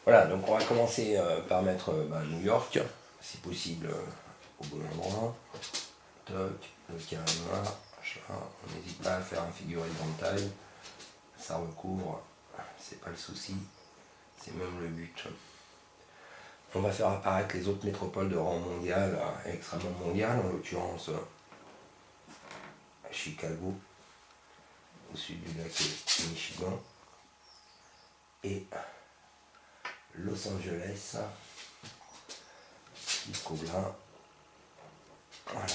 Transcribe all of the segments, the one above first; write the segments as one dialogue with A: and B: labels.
A: Voilà, donc on va commencer par mettre New York, si possible au bon endroit. Toc, le carré noir, machin. On n'hésite pas à faire un figuré de taille. Ça recouvre, c'est pas le souci, c'est même le but. On va faire apparaître les autres métropoles de rang mondial, extrêmement mondial, en l'occurrence Chicago, au sud du lac Michigan, et Los Angeles, qui se trouve là. Voilà.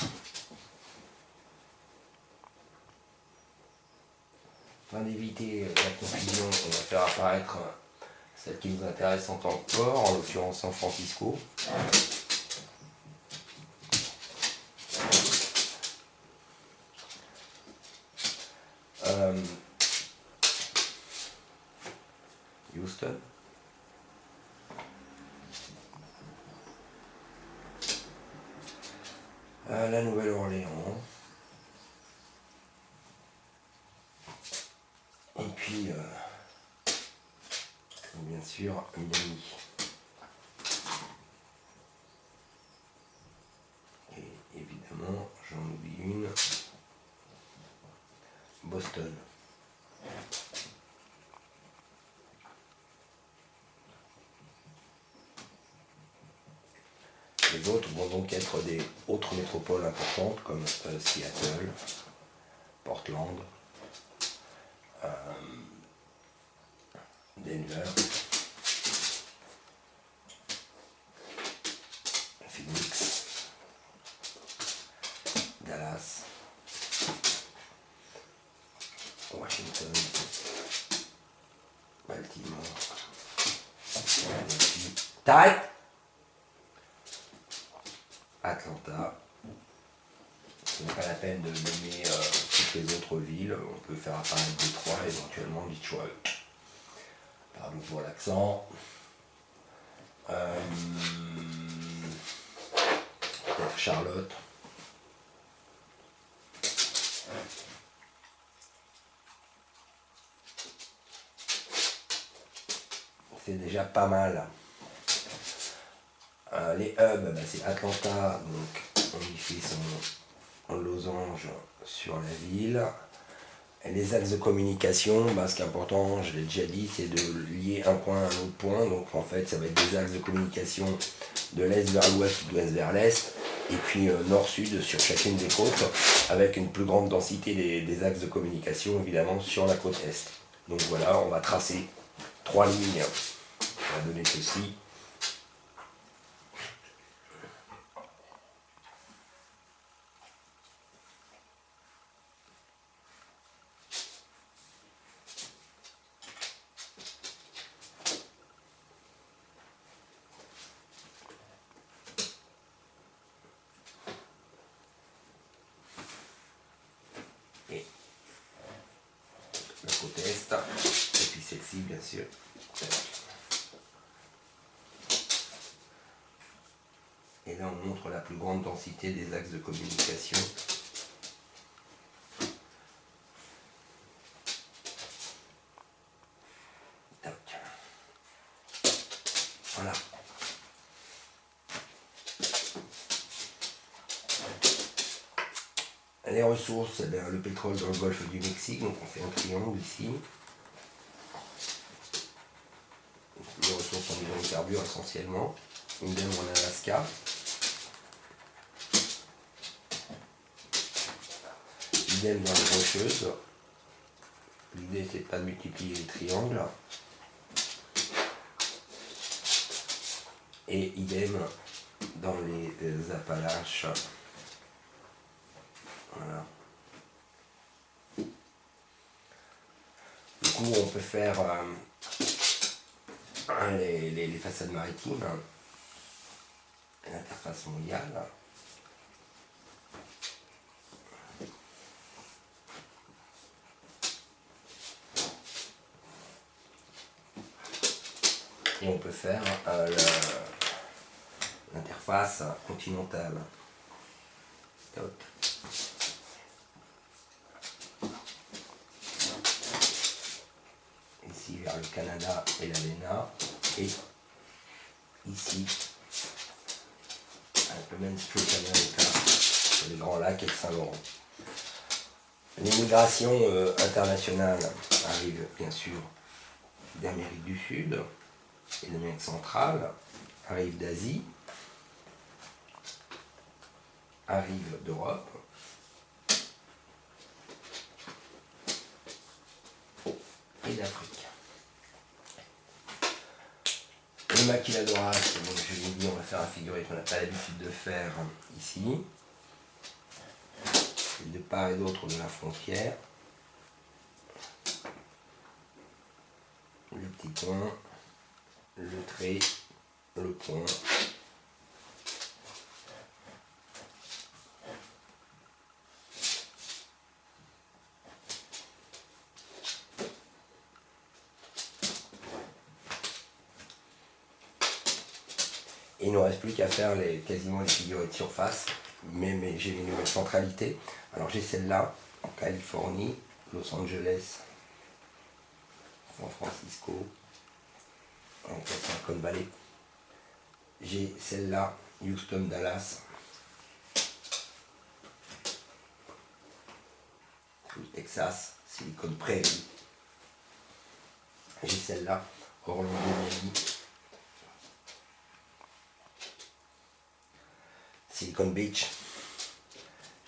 A: Afin d'éviter la confusion, on va faire apparaître celle qui nous intéresse en tant que port, en l'occurrence San Francisco. Houston. La Nouvelle-Orléans. Et puis, bien sûr, Miami. Et évidemment, j'en oublie une. Boston. Les autres vont donc être des autres métropoles importantes comme Seattle, Portland, Denver, Phoenix, Dallas, Washington, Baltimore, Philadelphie, Atlanta. Ce n'est pas la peine de nommer toutes les autres villes. On peut faire apparaître Détroit, éventuellement Detroit. Pardon pour l'accent. Peut-être Charlotte. C'est déjà pas mal. Les hubs, c'est Atlanta, donc on y fait son losange sur la ville. Et les axes de communication, ce qui est important, je l'ai déjà dit, c'est de lier un point à un autre point. Donc en fait, ça va être des axes de communication de l'est vers l'ouest ou de l'ouest vers l'est, et puis nord-sud sur chacune des côtes, avec une plus grande densité des axes de communication, évidemment, sur la côte est. Donc voilà, on va tracer 3 lignes. On va donner ceci. Et la côte est, et puis celle-ci bien sûr. Et là on montre la plus grande densité des axes de communication. Voilà. Les ressources, le pétrole dans le golfe du Mexique, donc on fait un triangle ici. Les ressources en hydrocarbures essentiellement. Idem en Alaska. Idem dans les rocheuses. L'idée c'est pas de multiplier les triangles. Et idem dans les Appalaches. Voilà. Du coup, on peut faire les façades maritimes, l'interface mondiale. Et on peut faire l'interface continentale. Toc. Ici vers le Canada et l'ALENA. Et ici, avec le Main Street America, les Grands Lacs et le Saint-Laurent. L'immigration internationale arrive bien sûr d'Amérique du Sud et d'Amérique centrale, arrive d'Asie, arrive d'Europe, et d'Afrique. Les maquiladoras, donc je vous dis, on va faire un figuré qu'on n'a pas l'habitude de faire ici, de part et d'autre de la frontière. Le petit point, le trait, le point. Et il ne nous reste plus qu'à faire quasiment les figurés de surface, mais j'ai les nouvelles centralités. Alors j'ai celle-là en Californie, Los Angeles, San Francisco, en Silicon Valley. J'ai celle-là, Houston, Dallas, Texas, Silicon Prairie. J'ai celle-là, Orlando, Miami, Silicon Beach.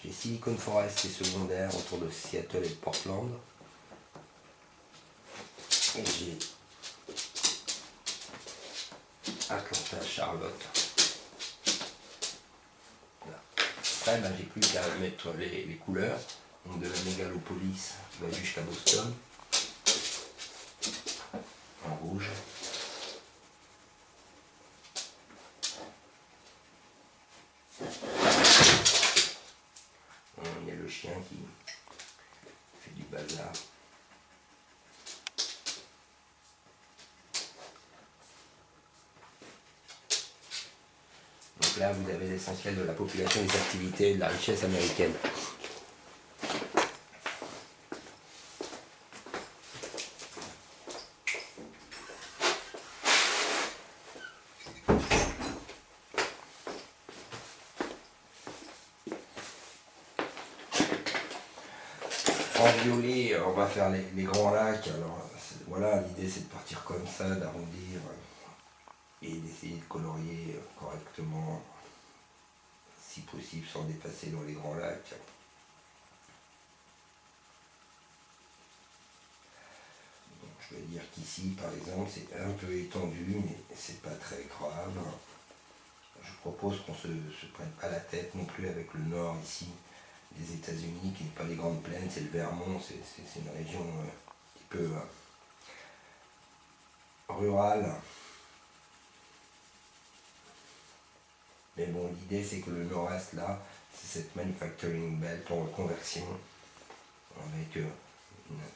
A: J'ai Silicon Forest et secondaire autour de Seattle et de Portland. Et j'ai Atlanta, Charlotte. Voilà. Après, ben, j'ai plus qu'à mettre les couleurs. Donc de la mégalopolis qui va jusqu'à Boston. En rouge. Il y a le chien qui fait du bazar. Donc là, vous avez l'essentiel de la population, des activités et de la richesse américaine. En violet, on va faire les grands lacs. Alors voilà, l'idée c'est de partir comme ça, d'arrondir et d'essayer de colorier correctement, si possible sans dépasser dans les grands lacs. Donc, je vais dire qu'ici par exemple c'est un peu étendu, mais c'est pas très grave. Je propose qu'on se prenne pas la tête non plus avec le nord ici des États-Unis, qui n'est pas les grandes plaines, c'est le Vermont, c'est une région un petit peu rurale. Mais bon, l'idée c'est que le nord-est là, c'est cette manufacturing belt en reconversion, avec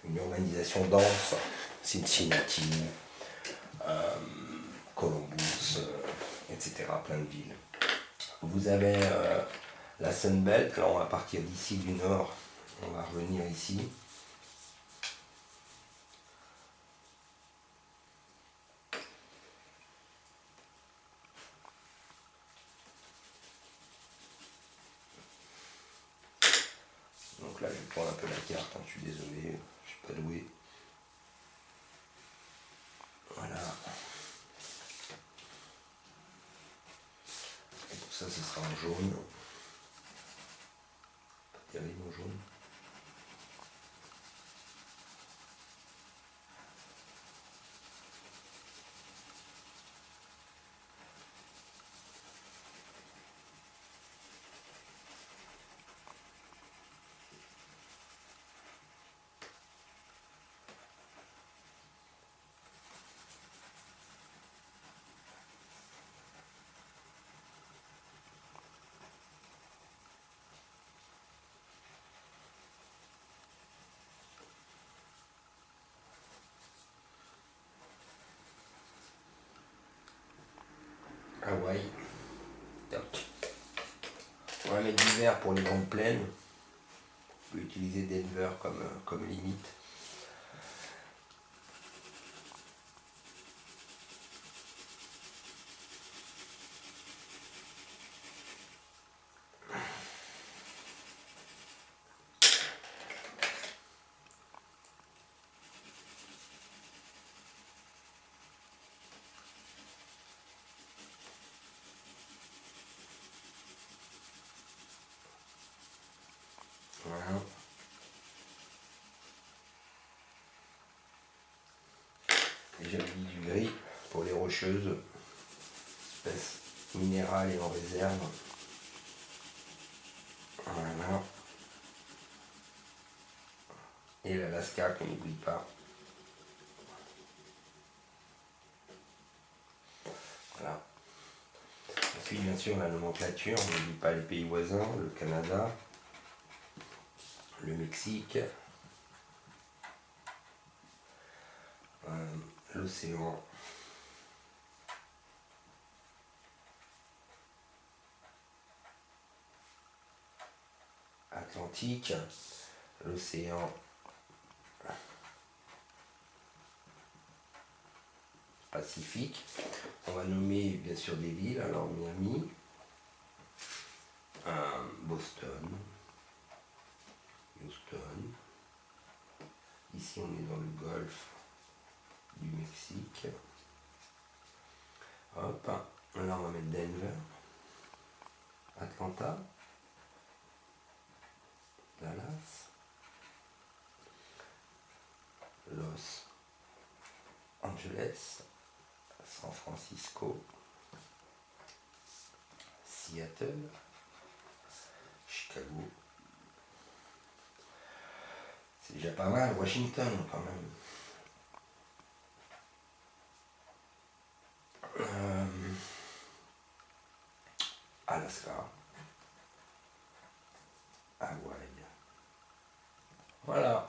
A: une urbanisation dense, Cincinnati, Columbus, etc., plein de villes. Vous avez la Sunbelt, alors on va partir d'ici du nord, on va revenir ici. Donc là je vais prendre un peu la carte, hein, je suis désolé, je ne suis pas doué. Voilà. Et tout ça, ce sera en jaune. Pas terrible en jaune. Hawaï. Toc. On va mettre du vert pour les grandes plaines. On peut utiliser Denver comme limite. déjà dit du gris pour les rocheuses, espèce minérale et en réserve. Voilà. Et l'Alaska qu'on n'oublie pas. Voilà. Ensuite, bien sûr, la nomenclature, on n'oublie pas les pays voisins, le Canada, le Mexique, l'océan Atlantique, l'océan Pacifique. On va nommer bien sûr des villes, alors Miami, Boston, Houston. Ici on est dans le golfe du Mexique. Hop, là on va mettre Denver, Atlanta, Dallas, Los Angeles, San Francisco, Seattle, Chicago. C'est déjà pas mal, Washington quand même. Alaska, Hawaï. Voilà.